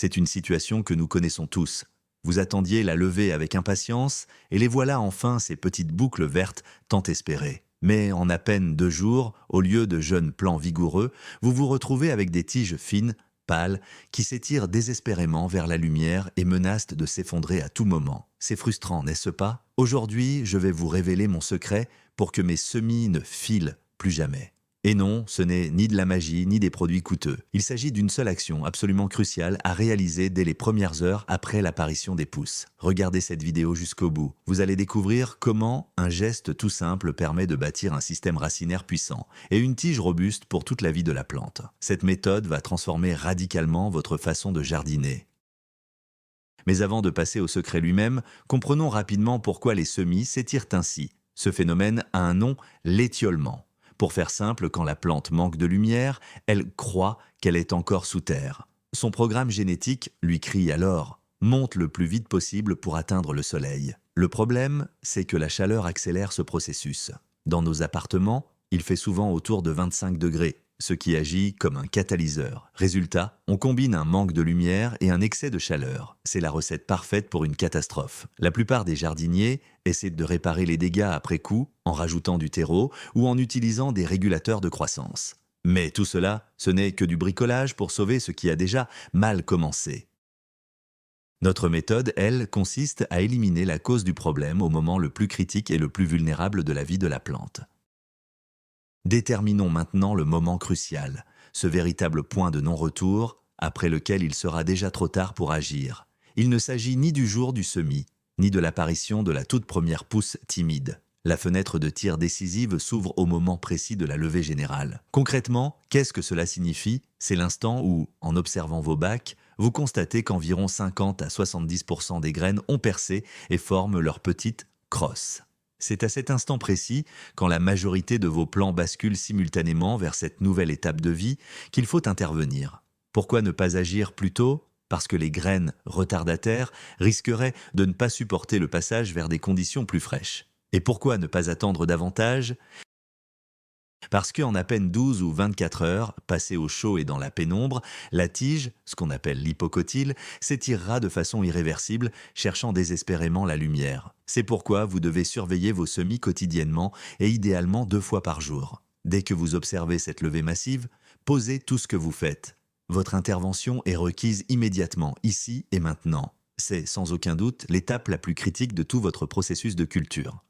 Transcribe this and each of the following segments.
C'est une situation que nous connaissons tous. Vous attendiez la levée avec impatience, et les voilà enfin ces petites boucles vertes tant espérées. Mais en à peine 2 jours, au lieu de jeunes plants vigoureux, vous vous retrouvez avec des tiges fines, pâles, qui s'étirent désespérément vers la lumière et menacent de s'effondrer à tout moment. C'est frustrant, n'est-ce pas? Aujourd'hui, je vais vous révéler mon secret pour que mes semis ne filent plus jamais. Et non, ce n'est ni de la magie, ni des produits coûteux. Il s'agit d'une seule action absolument cruciale à réaliser dès les premières heures après l'apparition des pousses. Regardez cette vidéo jusqu'au bout. Vous allez découvrir comment un geste tout simple permet de bâtir un système racinaire puissant et une tige robuste pour toute la vie de la plante. Cette méthode va transformer radicalement votre façon de jardiner. Mais avant de passer au secret lui-même, comprenons rapidement pourquoi les semis s'étirent ainsi. Ce phénomène a un nom, l'étiolement. Pour faire simple, quand la plante manque de lumière, elle croit qu'elle est encore sous terre. Son programme génétique lui crie alors « monte le plus vite possible pour atteindre le soleil ». Le problème, c'est que la chaleur accélère ce processus. Dans nos appartements, il fait souvent autour de 25 degrés, ce qui agit comme un catalyseur. Résultat, on combine un manque de lumière et un excès de chaleur. C'est la recette parfaite pour une catastrophe. La plupart des jardiniers essaient de réparer les dégâts après coup en rajoutant du terreau ou en utilisant des régulateurs de croissance. Mais tout cela, ce n'est que du bricolage pour sauver ce qui a déjà mal commencé. Notre méthode, elle, consiste à éliminer la cause du problème au moment le plus critique et le plus vulnérable de la vie de la plante. Déterminons maintenant le moment crucial, ce véritable point de non-retour, après lequel il sera déjà trop tard pour agir. Il ne s'agit ni du jour du semis, ni de l'apparition de la toute première pousse timide. La fenêtre de tir décisive s'ouvre au moment précis de la levée générale. Concrètement, qu'est-ce que cela signifie? C'est l'instant où, en observant vos bacs, vous constatez qu'environ 50 à 70% des graines ont percé et forment leur petite crosse. C'est à cet instant précis, quand la majorité de vos plants basculent simultanément vers cette nouvelle étape de vie, qu'il faut intervenir. Pourquoi ne pas agir plus tôt? Parce que les graines retardataires risqueraient de ne pas supporter le passage vers des conditions plus fraîches. Et pourquoi ne pas attendre davantage? Parce qu'en à peine 12 ou 24 heures, passées au chaud et dans la pénombre, la tige, ce qu'on appelle l'hypocotyle, s'étirera de façon irréversible, cherchant désespérément la lumière. C'est pourquoi vous devez surveiller vos semis quotidiennement et idéalement 2 fois par jour. Dès que vous observez cette levée massive, posez tout ce que vous faites. Votre intervention est requise immédiatement, ici et maintenant. C'est sans aucun doute l'étape la plus critique de tout votre processus de culture.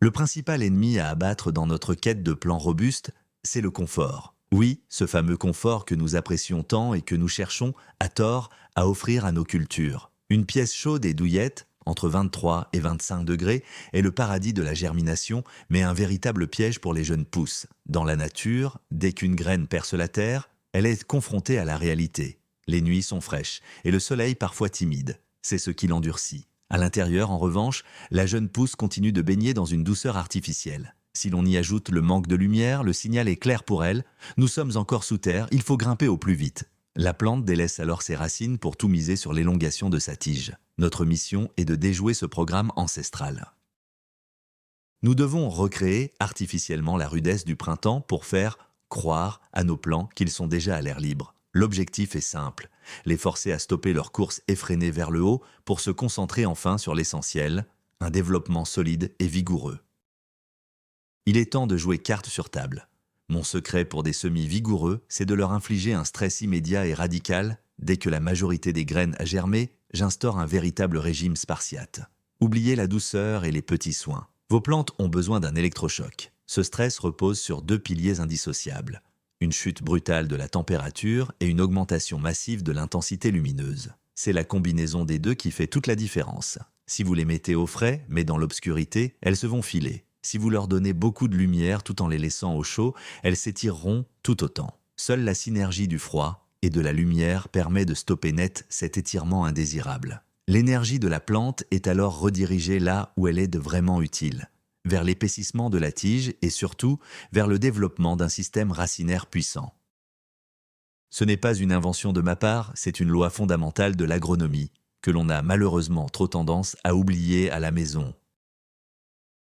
Le principal ennemi à abattre dans notre quête de plants robustes, c'est le confort. Oui, ce fameux confort que nous apprécions tant et que nous cherchons, à tort, à offrir à nos cultures. Une pièce chaude et douillette, entre 23 et 25 degrés, est le paradis de la germination, mais un véritable piège pour les jeunes pousses. Dans la nature, dès qu'une graine perce la terre, elle est confrontée à la réalité. Les nuits sont fraîches et le soleil parfois timide. C'est ce qui l'endurcit. À l'intérieur, en revanche, la jeune pousse continue de baigner dans une douceur artificielle. Si l'on y ajoute le manque de lumière, le signal est clair pour elle. Nous sommes encore sous terre, il faut grimper au plus vite. La plante délaisse alors ses racines pour tout miser sur l'élongation de sa tige. Notre mission est de déjouer ce programme ancestral. Nous devons recréer artificiellement la rudesse du printemps pour faire croire à nos plants qu'ils sont déjà à l'air libre. L'objectif est simple, les forcer à stopper leur course effrénée vers le haut pour se concentrer enfin sur l'essentiel, un développement solide et vigoureux. Il est temps de jouer carte sur table. Mon secret pour des semis vigoureux, c'est de leur infliger un stress immédiat et radical. Dès que la majorité des graines a germé, j'instaure un véritable régime spartiate. Oubliez la douceur et les petits soins. Vos plantes ont besoin d'un électrochoc. Ce stress repose sur 2 piliers indissociables. Une chute brutale de la température et une augmentation massive de l'intensité lumineuse. C'est la combinaison des deux qui fait toute la différence. Si vous les mettez au frais, mais dans l'obscurité, elles se vont filer. Si vous leur donnez beaucoup de lumière tout en les laissant au chaud, elles s'étireront tout autant. Seule la synergie du froid et de la lumière permet de stopper net cet étirement indésirable. L'énergie de la plante est alors redirigée là où elle est vraiment utile, vers l'épaississement de la tige et surtout vers le développement d'un système racinaire puissant. Ce n'est pas une invention de ma part, c'est une loi fondamentale de l'agronomie, que l'on a malheureusement trop tendance à oublier à la maison.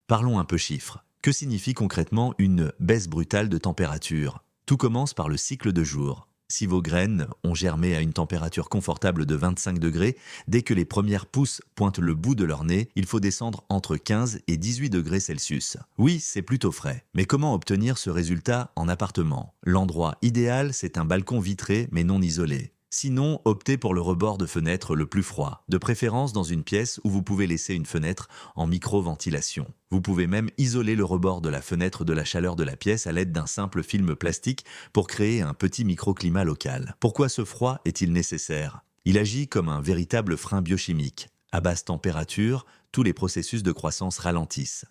Parlons un peu chiffres. Que signifie concrètement une baisse brutale de température? Tout commence par le cycle de jour. Si vos graines ont germé à une température confortable de 25 degrés, dès que les premières pousses pointent le bout de leur nez, il faut descendre entre 15 et 18 degrés Celsius. Oui, c'est plutôt frais. Mais comment obtenir ce résultat en appartement? L'endroit idéal, c'est un balcon vitré mais non isolé. Sinon, optez pour le rebord de fenêtre le plus froid, de préférence dans une pièce où vous pouvez laisser une fenêtre en micro-ventilation. Vous pouvez même isoler le rebord de la fenêtre de la chaleur de la pièce à l'aide d'un simple film plastique pour créer un petit microclimat local. Pourquoi ce froid est-il nécessaire? Il agit comme un véritable frein biochimique. À basse température, tous les processus de croissance ralentissent.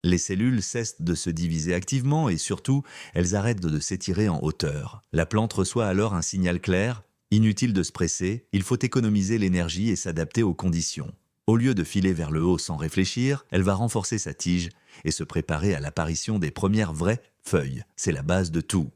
Les cellules cessent de se diviser activement et surtout, elles arrêtent de s'étirer en hauteur. La plante reçoit alors un signal clair: inutile de se presser, il faut économiser l'énergie et s'adapter aux conditions. Au lieu de filer vers le haut sans réfléchir, elle va renforcer sa tige et se préparer à l'apparition des premières vraies feuilles. C'est la base de tout.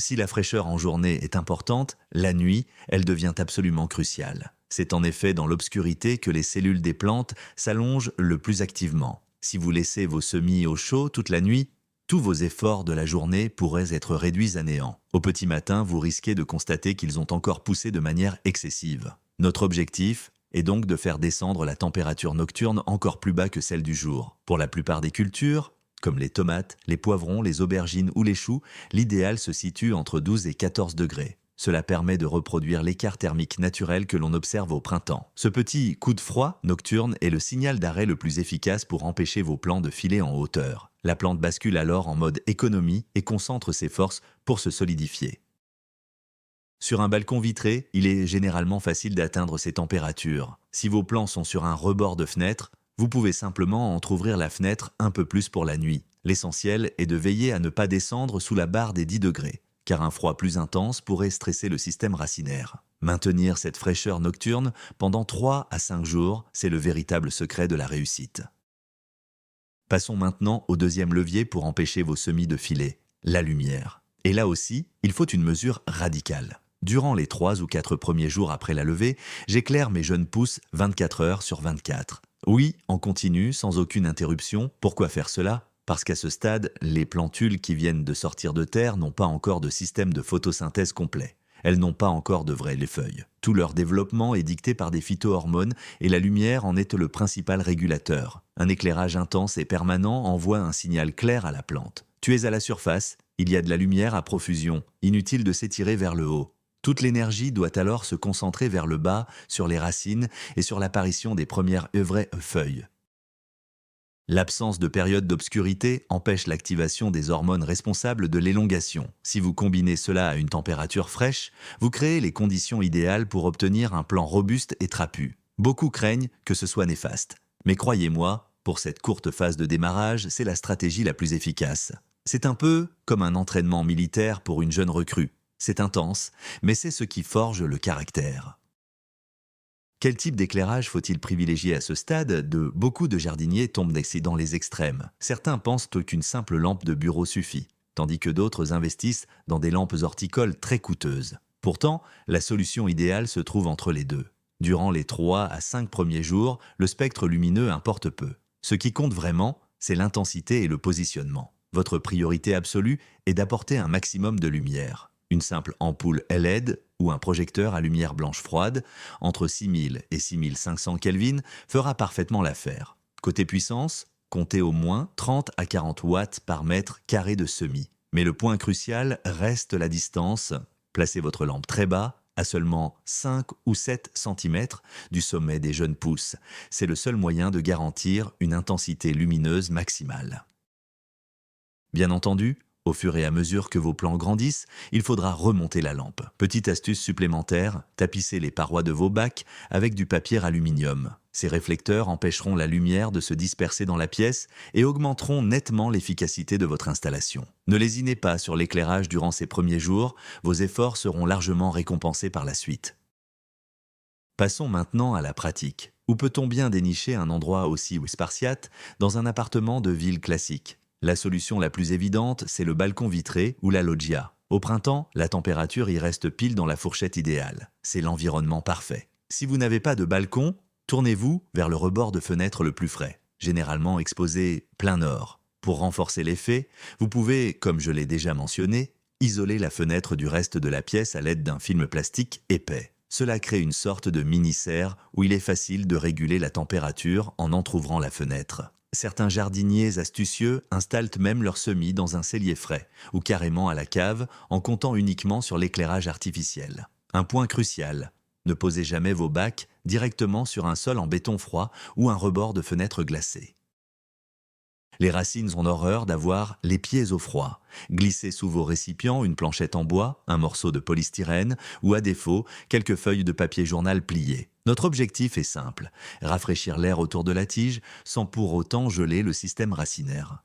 Si la fraîcheur en journée est importante, la nuit, elle devient absolument cruciale. C'est en effet dans l'obscurité que les cellules des plantes s'allongent le plus activement. Si vous laissez vos semis au chaud toute la nuit, tous vos efforts de la journée pourraient être réduits à néant. Au petit matin, vous risquez de constater qu'ils ont encore poussé de manière excessive. Notre objectif est donc de faire descendre la température nocturne encore plus bas que celle du jour. Pour la plupart des cultures, comme les tomates, les poivrons, les aubergines ou les choux, l'idéal se situe entre 12 et 14 degrés. Cela permet de reproduire l'écart thermique naturel que l'on observe au printemps. Ce petit coup de froid nocturne est le signal d'arrêt le plus efficace pour empêcher vos plants de filer en hauteur. La plante bascule alors en mode économie et concentre ses forces pour se solidifier. Sur un balcon vitré, il est généralement facile d'atteindre ces températures. Si vos plants sont sur un rebord de fenêtre, vous pouvez simplement entrouvrir la fenêtre un peu plus pour la nuit. L'essentiel est de veiller à ne pas descendre sous la barre des 10 degrés, car un froid plus intense pourrait stresser le système racinaire. Maintenir cette fraîcheur nocturne pendant 3 à 5 jours, c'est le véritable secret de la réussite. Passons maintenant au deuxième levier pour empêcher vos semis de filer, la lumière. Et là aussi, il faut une mesure radicale. Durant les 3 ou 4 premiers jours après la levée, j'éclaire mes jeunes pousses 24 heures sur 24. Oui, en continu, sans aucune interruption. Pourquoi faire cela? Parce qu'à ce stade, les plantules qui viennent de sortir de terre n'ont pas encore de système de photosynthèse complet. Elles n'ont pas encore de vraies feuilles. Tout leur développement est dicté par des phytohormones et la lumière en est le principal régulateur. Un éclairage intense et permanent envoie un signal clair à la plante. Tu es à la surface, il y a de la lumière à profusion, inutile de s'étirer vers le haut. Toute l'énergie doit alors se concentrer vers le bas, sur les racines et sur l'apparition des premières vraies feuilles. L'absence de période d'obscurité empêche l'activation des hormones responsables de l'élongation. Si vous combinez cela à une température fraîche, vous créez les conditions idéales pour obtenir un plant robuste et trapu. Beaucoup craignent que ce soit néfaste. Mais croyez-moi, pour cette courte phase de démarrage, c'est la stratégie la plus efficace. C'est un peu comme un entraînement militaire pour une jeune recrue. C'est intense, mais c'est ce qui forge le caractère. Quel type d'éclairage faut-il privilégier à ce stade? Beaucoup de jardiniers tombent dans les extrêmes. Certains pensent qu'une simple lampe de bureau suffit, tandis que d'autres investissent dans des lampes horticoles très coûteuses. Pourtant, la solution idéale se trouve entre les deux. Durant les 3 à 5 premiers jours, le spectre lumineux importe peu. Ce qui compte vraiment, c'est l'intensité et le positionnement. Votre priorité absolue est d'apporter un maximum de lumière. Une simple ampoule LED ou un projecteur à lumière blanche froide, entre 6000 et 6500 Kelvin, fera parfaitement l'affaire. Côté puissance, comptez au moins 30 à 40 watts par mètre carré de semis. Mais le point crucial reste la distance. Placez votre lampe très bas, à seulement 5 ou 7 cm du sommet des jeunes pousses. C'est le seul moyen de garantir une intensité lumineuse maximale. Bien entendu, au fur et à mesure que vos plants grandissent, il faudra remonter la lampe. Petite astuce supplémentaire, tapissez les parois de vos bacs avec du papier aluminium. Ces réflecteurs empêcheront la lumière de se disperser dans la pièce et augmenteront nettement l'efficacité de votre installation. Ne lésinez pas sur l'éclairage durant ces premiers jours, vos efforts seront largement récompensés par la suite. Passons maintenant à la pratique. Où peut-on bien dénicher un endroit aussi spartiate dans un appartement de ville classique? La solution la plus évidente, c'est le balcon vitré ou la loggia. Au printemps, la température y reste pile dans la fourchette idéale. C'est l'environnement parfait. Si vous n'avez pas de balcon, tournez-vous vers le rebord de fenêtre le plus frais, généralement exposé plein nord. Pour renforcer l'effet, vous pouvez, comme je l'ai déjà mentionné, isolez la fenêtre du reste de la pièce à l'aide d'un film plastique épais. Cela crée une sorte de mini-serre où il est facile de réguler la température en entr'ouvrant la fenêtre. Certains jardiniers astucieux installent même leur semis dans un cellier frais ou carrément à la cave en comptant uniquement sur l'éclairage artificiel. Un point crucial, ne posez jamais vos bacs directement sur un sol en béton froid ou un rebord de fenêtre glacé. Les racines ont horreur d'avoir les pieds au froid. Glissez sous vos récipients une planchette en bois, un morceau de polystyrène ou à défaut, quelques feuilles de papier journal pliées. Notre objectif est simple, rafraîchir l'air autour de la tige sans pour autant geler le système racinaire.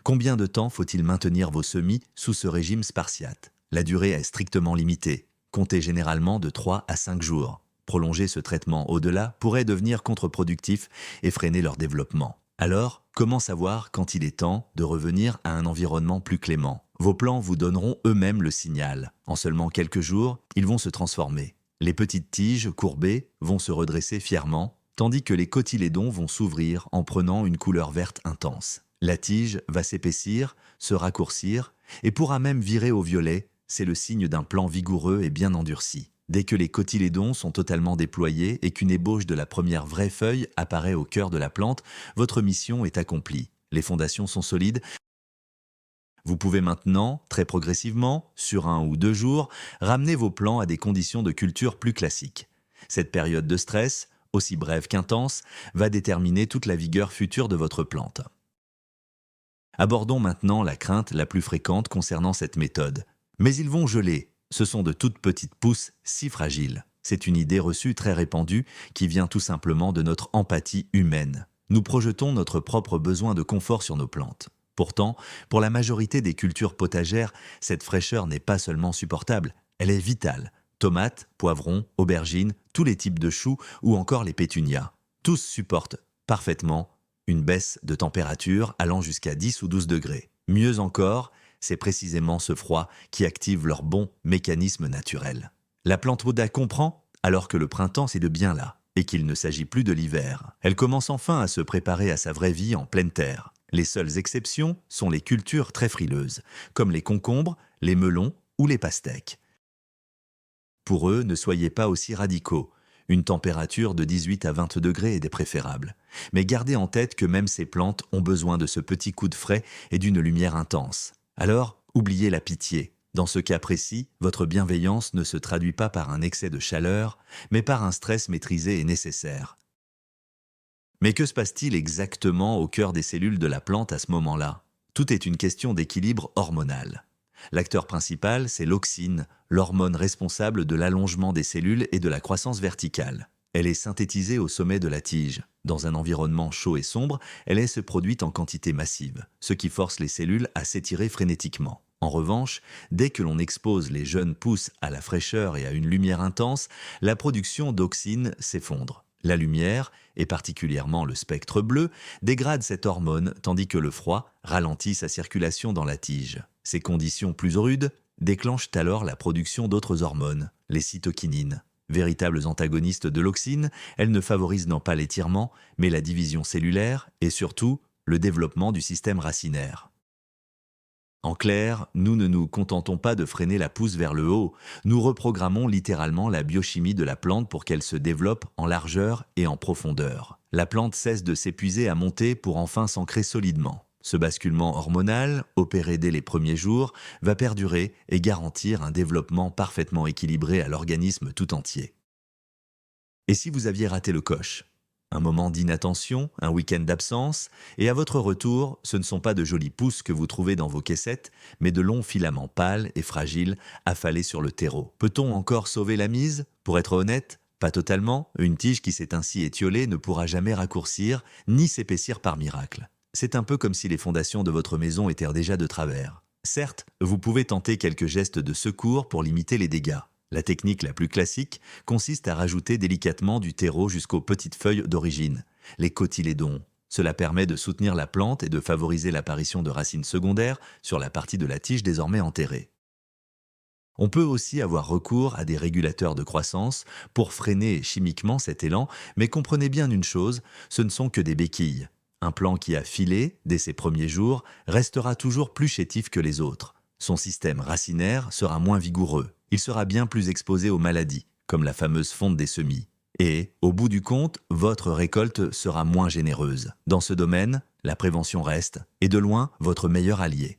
Combien de temps faut-il maintenir vos semis sous ce régime spartiate? La durée est strictement limitée. Comptez généralement de 3 à 5 jours. Prolonger ce traitement au-delà pourrait devenir contre-productif et freiner leur développement. Alors, comment savoir quand il est temps de revenir à un environnement plus clément? Vos plants vous donneront eux-mêmes le signal. En seulement quelques jours, ils vont se transformer. Les petites tiges courbées vont se redresser fièrement, tandis que les cotylédons vont s'ouvrir en prenant une couleur verte intense. La tige va s'épaissir, se raccourcir et pourra même virer au violet. C'est le signe d'un plant vigoureux et bien endurci. Dès que les cotylédons sont totalement déployés et qu'une ébauche de la première vraie feuille apparaît au cœur de la plante, votre mission est accomplie. Les fondations sont solides. Vous pouvez maintenant, très progressivement, sur 1 ou 2 jours, ramener vos plants à des conditions de culture plus classiques. Cette période de stress, aussi brève qu'intense, va déterminer toute la vigueur future de votre plante. Abordons maintenant la crainte la plus fréquente concernant cette méthode. Mais ils vont geler. Ce sont de toutes petites pousses si fragiles. C'est une idée reçue très répandue qui vient tout simplement de notre empathie humaine. Nous projetons notre propre besoin de confort sur nos plantes. Pourtant, pour la majorité des cultures potagères, cette fraîcheur n'est pas seulement supportable, elle est vitale. Tomates, poivrons, aubergines, tous les types de choux ou encore les pétunias. Tous supportent parfaitement une baisse de température allant jusqu'à 10 ou 12 degrés. Mieux encore, c'est précisément ce froid qui active leur bon mécanisme naturel. La plante Woda comprend, alors que le printemps c'est de bien là, et qu'il ne s'agit plus de l'hiver. Elle commence enfin à se préparer à sa vraie vie en pleine terre. Les seules exceptions sont les cultures très frileuses, comme les concombres, les melons ou les pastèques. Pour eux, ne soyez pas aussi radicaux. Une température de 18 à 20 degrés est préférable. Mais gardez en tête que même ces plantes ont besoin de ce petit coup de frais et d'une lumière intense. Alors, oubliez la pitié. Dans ce cas précis, votre bienveillance ne se traduit pas par un excès de chaleur, mais par un stress maîtrisé et nécessaire. Mais que se passe-t-il exactement au cœur des cellules de la plante à ce moment-là? Tout est une question d'équilibre hormonal. L'acteur principal, c'est l'auxine, l'hormone responsable de l'allongement des cellules et de la croissance verticale. Elle est synthétisée au sommet de la tige. Dans un environnement chaud et sombre, elle est produite en quantité massive, ce qui force les cellules à s'étirer frénétiquement. En revanche, dès que l'on expose les jeunes pousses à la fraîcheur et à une lumière intense, la production d'auxine s'effondre. La lumière, et particulièrement le spectre bleu, dégrade cette hormone tandis que le froid ralentit sa circulation dans la tige. Ces conditions plus rudes déclenchent alors la production d'autres hormones, les cytokinines. Véritables antagonistes de l'auxine, elles ne favorisent non pas l'étirement, mais la division cellulaire et surtout le développement du système racinaire. En clair, nous ne nous contentons pas de freiner la pousse vers le haut, nous reprogrammons littéralement la biochimie de la plante pour qu'elle se développe en largeur et en profondeur. La plante cesse de s'épuiser à monter pour enfin s'ancrer solidement. Ce basculement hormonal, opéré dès les premiers jours, va perdurer et garantir un développement parfaitement équilibré à l'organisme tout entier. Et si vous aviez raté le coche? Un moment d'inattention, un week-end d'absence, et à votre retour, ce ne sont pas de jolies pousses que vous trouvez dans vos caissettes, mais de longs filaments pâles et fragiles affalés sur le terreau. Peut-on encore sauver la mise? Pour être honnête, pas totalement. Une tige qui s'est ainsi étiolée ne pourra jamais raccourcir ni s'épaissir par miracle. C'est un peu comme si les fondations de votre maison étaient déjà de travers. Certes, vous pouvez tenter quelques gestes de secours pour limiter les dégâts. La technique la plus classique consiste à rajouter délicatement du terreau jusqu'aux petites feuilles d'origine, les cotylédons. Cela permet de soutenir la plante et de favoriser l'apparition de racines secondaires sur la partie de la tige désormais enterrée. On peut aussi avoir recours à des régulateurs de croissance pour freiner chimiquement cet élan, mais comprenez bien une chose, ce ne sont que des béquilles. Un plant qui a filé, dès ses premiers jours, restera toujours plus chétif que les autres. Son système racinaire sera moins vigoureux. Il sera bien plus exposé aux maladies, comme la fameuse fonte des semis. Et, au bout du compte, votre récolte sera moins généreuse. Dans ce domaine, la prévention reste, et de loin, votre meilleur allié.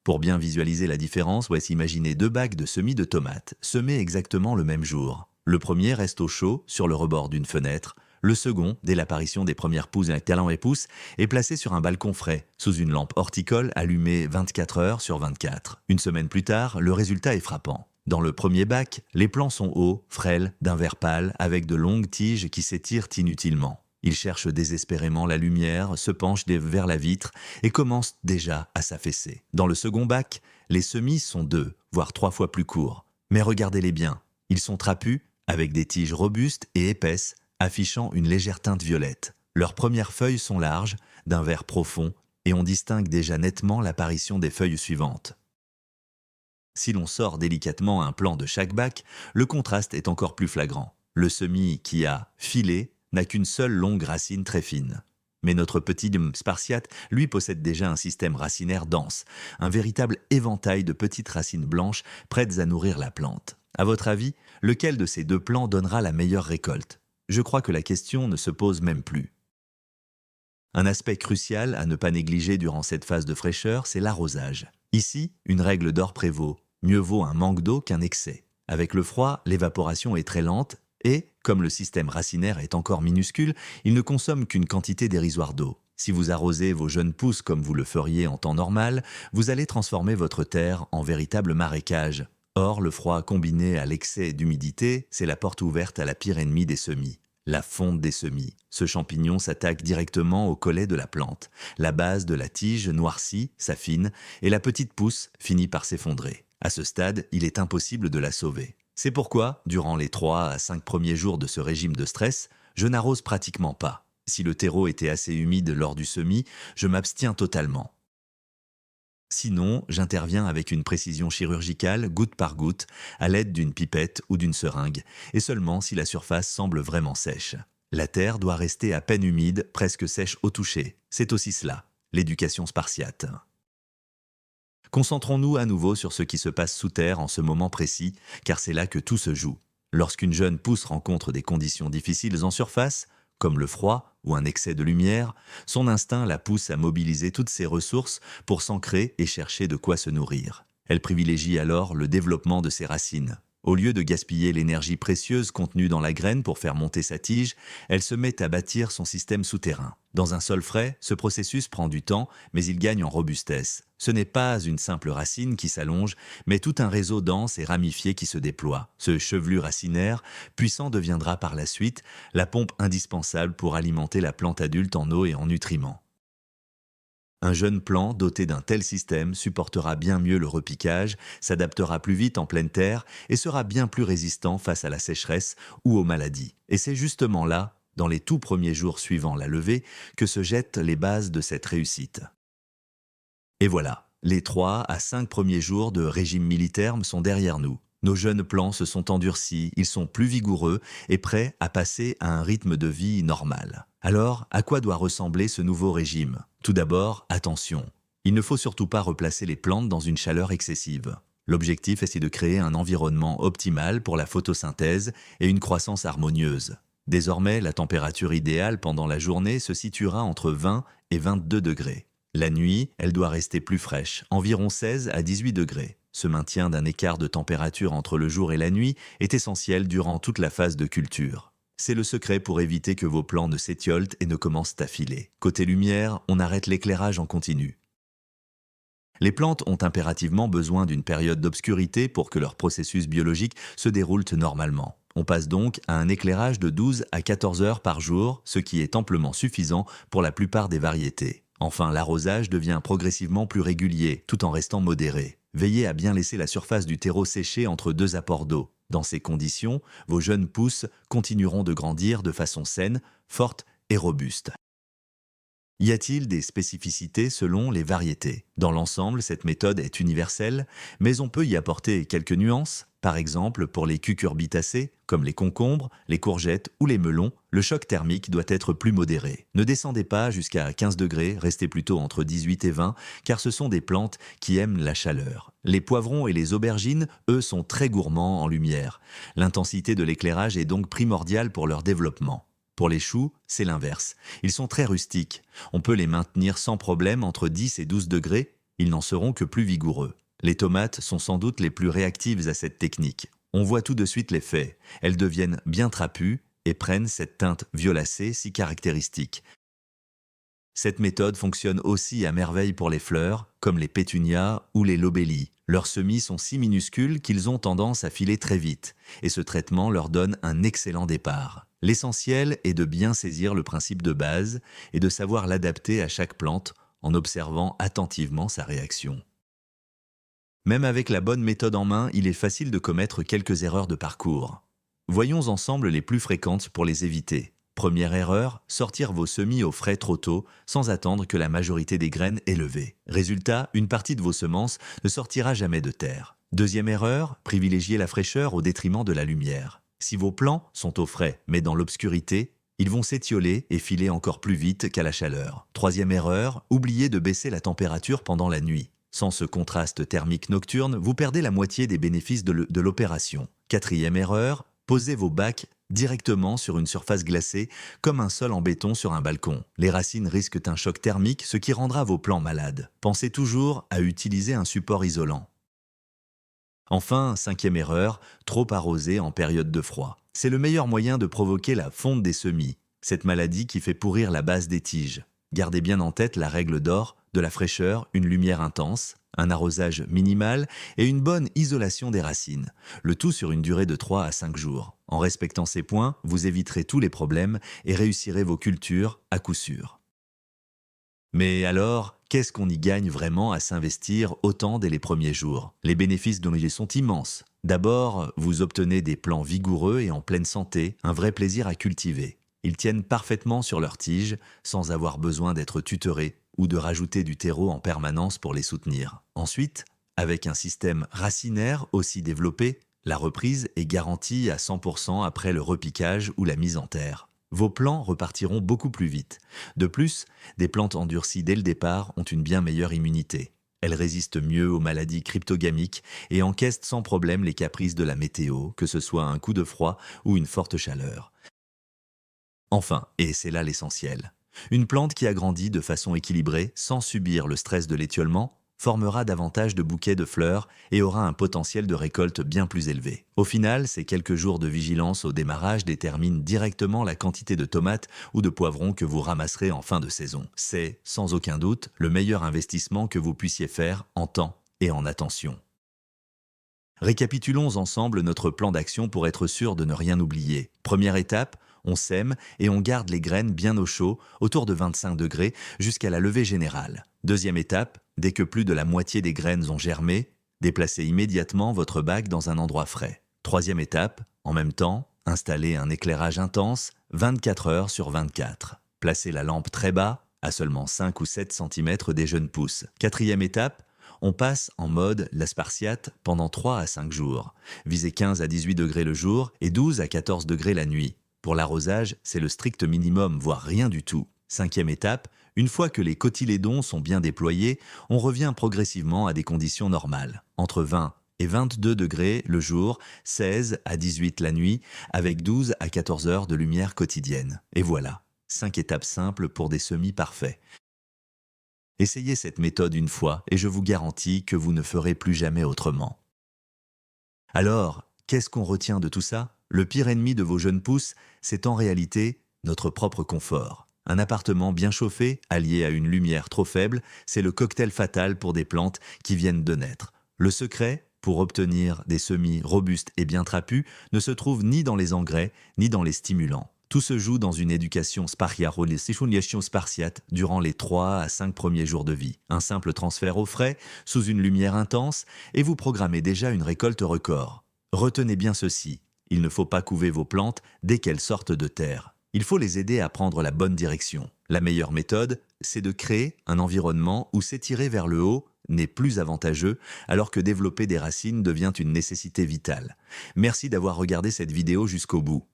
Pour bien visualiser la différence, voici imaginer 2 bacs de semis de tomates, semés exactement le même jour. Le premier reste au chaud, sur le rebord d'une fenêtre. Le second, dès l'apparition des premières pousses et talents et pousses, est placé sur un balcon frais, sous une lampe horticole allumée 24 heures sur 24. Une semaine plus tard, le résultat est frappant. Dans le premier bac, les plants sont hauts, frêles, d'un vert pâle, avec de longues tiges qui s'étirent inutilement. Ils cherchent désespérément la lumière, se penchent vers la vitre et commencent déjà à s'affaisser. Dans le second bac, les semis sont 2, voire 3 fois plus courts. Mais regardez-les bien, ils sont trapus, avec des tiges robustes et épaisses, affichant une légère teinte violette. Leurs premières feuilles sont larges, d'un vert profond, et on distingue déjà nettement l'apparition des feuilles suivantes. Si l'on sort délicatement un plan de chaque bac, le contraste est encore plus flagrant. Le semis qui a filé n'a qu'une seule longue racine très fine. Mais notre petit spartiate, lui, possède déjà un système racinaire dense, un véritable éventail de petites racines blanches prêtes à nourrir la plante. À votre avis, lequel de ces 2 plants donnera la meilleure récolte? Je crois que la question ne se pose même plus. Un aspect crucial à ne pas négliger durant cette phase de fraîcheur, c'est l'arrosage. Ici, une règle d'or prévaut. Mieux vaut un manque d'eau qu'un excès. Avec le froid, l'évaporation est très lente et, comme le système racinaire est encore minuscule, il ne consomme qu'une quantité dérisoire d'eau. Si vous arrosez vos jeunes pousses comme vous le feriez en temps normal, vous allez transformer votre terre en véritable marécage. Or, le froid combiné à l'excès d'humidité, c'est la porte ouverte à la pire ennemie des semis. La fonte des semis. Ce champignon s'attaque directement au collet de la plante. La base de la tige noircit, s'affine, et la petite pousse finit par s'effondrer. À ce stade, il est impossible de la sauver. C'est pourquoi, durant les 3 à 5 premiers jours de ce régime de stress, je n'arrose pratiquement pas. Si le terreau était assez humide lors du semis, je m'abstiens totalement. Sinon, j'interviens avec une précision chirurgicale, goutte par goutte, à l'aide d'une pipette ou d'une seringue, et seulement si la surface semble vraiment sèche. La terre doit rester à peine humide, presque sèche au toucher. C'est aussi cela, l'éducation spartiate. Concentrons-nous à nouveau sur ce qui se passe sous terre en ce moment précis, car c'est là que tout se joue. Lorsqu'une jeune pousse rencontre des conditions difficiles en surface, comme le froid ou un excès de lumière, son instinct la pousse à mobiliser toutes ses ressources pour s'ancrer et chercher de quoi se nourrir. Elle privilégie alors le développement de ses racines. Au lieu de gaspiller l'énergie précieuse contenue dans la graine pour faire monter sa tige, elle se met à bâtir son système souterrain. Dans un sol frais, ce processus prend du temps, mais il gagne en robustesse. Ce n'est pas une simple racine qui s'allonge, mais tout un réseau dense et ramifié qui se déploie. Ce chevelu racinaire, puissant, deviendra par la suite la pompe indispensable pour alimenter la plante adulte en eau et en nutriments. Un jeune plant doté d'un tel système supportera bien mieux le repiquage, s'adaptera plus vite en pleine terre et sera bien plus résistant face à la sécheresse ou aux maladies. Et c'est justement là, dans les tout premiers jours suivant la levée, que se jettent les bases de cette réussite. Et voilà, les 3 à 5 premiers jours de régime militaire sont derrière nous. Nos jeunes plants se sont endurcis, ils sont plus vigoureux et prêts à passer à un rythme de vie normal. Alors, à quoi doit ressembler ce nouveau régime? Tout d'abord, attention. Il ne faut surtout pas replacer les plantes dans une chaleur excessive. L'objectif est de créer un environnement optimal pour la photosynthèse et une croissance harmonieuse. Désormais, la température idéale pendant la journée se situera entre 20 et 22 degrés. La nuit, elle doit rester plus fraîche, environ 16 à 18 degrés. Ce maintien d'un écart de température entre le jour et la nuit est essentiel durant toute la phase de culture. C'est le secret pour éviter que vos plants ne s'étiolent et ne commencent à filer. Côté lumière, on arrête l'éclairage en continu. Les plantes ont impérativement besoin d'une période d'obscurité pour que leur processus biologique se déroule normalement. On passe donc à un éclairage de 12 à 14 heures par jour, ce qui est amplement suffisant pour la plupart des variétés. Enfin, l'arrosage devient progressivement plus régulier, tout en restant modéré. Veillez à bien laisser la surface du terreau sécher entre 2 apports d'eau. Dans ces conditions, vos jeunes pousses continueront de grandir de façon saine, forte et robuste. Y a-t-il des spécificités selon les variétés? Dans l'ensemble, cette méthode est universelle, mais on peut y apporter quelques nuances. Par exemple, pour les cucurbitacées, comme les concombres, les courgettes ou les melons, le choc thermique doit être plus modéré. Ne descendez pas jusqu'à 15 degrés, restez plutôt entre 18 et 20, car ce sont des plantes qui aiment la chaleur. Les poivrons et les aubergines, eux, sont très gourmands en lumière. L'intensité de l'éclairage est donc primordiale pour leur développement. Pour les choux, c'est l'inverse. Ils sont très rustiques. On peut les maintenir sans problème entre 10 et 12 degrés, ils n'en seront que plus vigoureux. Les tomates sont sans doute les plus réactives à cette technique. On voit tout de suite l'effet. Elles deviennent bien trapues et prennent cette teinte violacée si caractéristique. Cette méthode fonctionne aussi à merveille pour les fleurs, comme les pétunias ou les lobélies. Leurs semis sont si minuscules qu'ils ont tendance à filer très vite, et ce traitement leur donne un excellent départ. L'essentiel est de bien saisir le principe de base et de savoir l'adapter à chaque plante en observant attentivement sa réaction. Même avec la bonne méthode en main, il est facile de commettre quelques erreurs de parcours. Voyons ensemble les plus fréquentes pour les éviter. Première erreur, sortir vos semis au frais trop tôt, sans attendre que la majorité des graines aient levé. Résultat, une partie de vos semences ne sortira jamais de terre. Deuxième erreur, privilégier la fraîcheur au détriment de la lumière. Si vos plants sont au frais, mais dans l'obscurité, ils vont s'étioler et filer encore plus vite qu'à la chaleur. Troisième erreur, oubliez de baisser la température pendant la nuit. Sans ce contraste thermique nocturne, vous perdez la moitié des bénéfices de l'opération. Quatrième erreur, posez vos bacs directement sur une surface glacée, comme un sol en béton sur un balcon. Les racines risquent un choc thermique, ce qui rendra vos plants malades. Pensez toujours à utiliser un support isolant. Enfin, cinquième erreur, trop arroser en période de froid. C'est le meilleur moyen de provoquer la fonte des semis, cette maladie qui fait pourrir la base des tiges. Gardez bien en tête la règle d'or, de la fraîcheur, une lumière intense, un arrosage minimal et une bonne isolation des racines, le tout sur une durée de 3 à 5 jours. En respectant ces points, vous éviterez tous les problèmes et réussirez vos cultures à coup sûr. Mais alors, qu'est-ce qu'on y gagne vraiment à s'investir autant dès les premiers jours? Les bénéfices d'ONG sont immenses. D'abord, vous obtenez des plants vigoureux et en pleine santé, un vrai plaisir à cultiver. Ils tiennent parfaitement sur leurs tiges, sans avoir besoin d'être tutorés ou de rajouter du terreau en permanence pour les soutenir. Ensuite, avec un système racinaire aussi développé, la reprise est garantie à 100% après le repiquage ou la mise en terre. Vos plants repartiront beaucoup plus vite. De plus, des plantes endurcies dès le départ ont une bien meilleure immunité. Elles résistent mieux aux maladies cryptogamiques et encaissent sans problème les caprices de la météo, que ce soit un coup de froid ou une forte chaleur. Enfin, et c'est là l'essentiel, une plante qui a grandi de façon équilibrée, sans subir le stress de l'étiolement, formera davantage de bouquets de fleurs et aura un potentiel de récolte bien plus élevé. Au final, ces quelques jours de vigilance au démarrage déterminent directement la quantité de tomates ou de poivrons que vous ramasserez en fin de saison. C'est, sans aucun doute, le meilleur investissement que vous puissiez faire en temps et en attention. Récapitulons ensemble notre plan d'action pour être sûr de ne rien oublier. Première étape, on sème et on garde les graines bien au chaud, autour de 25 degrés, jusqu'à la levée générale. Deuxième étape, dès que plus de la moitié des graines ont germé, déplacez immédiatement votre bac dans un endroit frais. Troisième étape, en même temps, installez un éclairage intense, 24 heures sur 24. Placez la lampe très bas, à seulement 5 ou 7 cm des jeunes pousses. Quatrième étape, on passe en mode la spartiate pendant 3 à 5 jours. Visez 15 à 18 degrés le jour et 12 à 14 degrés la nuit. Pour l'arrosage, c'est le strict minimum, voire rien du tout. Cinquième étape, une fois que les cotylédons sont bien déployés, on revient progressivement à des conditions normales. Entre 20 et 22 degrés le jour, 16 à 18 la nuit, avec 12 à 14 heures de lumière quotidienne. Et voilà, 5 étapes simples pour des semis parfaits. Essayez cette méthode une fois et je vous garantis que vous ne ferez plus jamais autrement. Alors, qu'est-ce qu'on retient de tout ça? Le pire ennemi de vos jeunes pousses, c'est en réalité notre propre confort. Un appartement bien chauffé, allié à une lumière trop faible, c'est le cocktail fatal pour des plantes qui viennent de naître. Le secret, pour obtenir des semis robustes et bien trapus, ne se trouve ni dans les engrais, ni dans les stimulants. Tout se joue dans une éducation spartiate durant les 3 à 5 premiers jours de vie. Un simple transfert au frais, sous une lumière intense, et vous programmez déjà une récolte record. Retenez bien ceci. Il ne faut pas couver vos plantes dès qu'elles sortent de terre. Il faut les aider à prendre la bonne direction. La meilleure méthode, c'est de créer un environnement où s'étirer vers le haut n'est plus avantageux alors que développer des racines devient une nécessité vitale. Merci d'avoir regardé cette vidéo jusqu'au bout.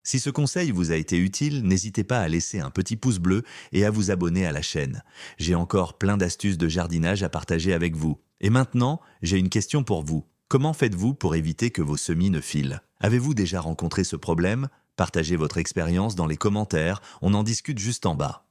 Si ce conseil vous a été utile, n'hésitez pas à laisser un petit pouce bleu et à vous abonner à la chaîne. J'ai encore plein d'astuces de jardinage à partager avec vous. Et maintenant, j'ai une question pour vous. Comment faites-vous pour éviter que vos semis ne filent? Avez-vous déjà rencontré ce problème? Partagez votre expérience dans les commentaires, on en discute juste en bas.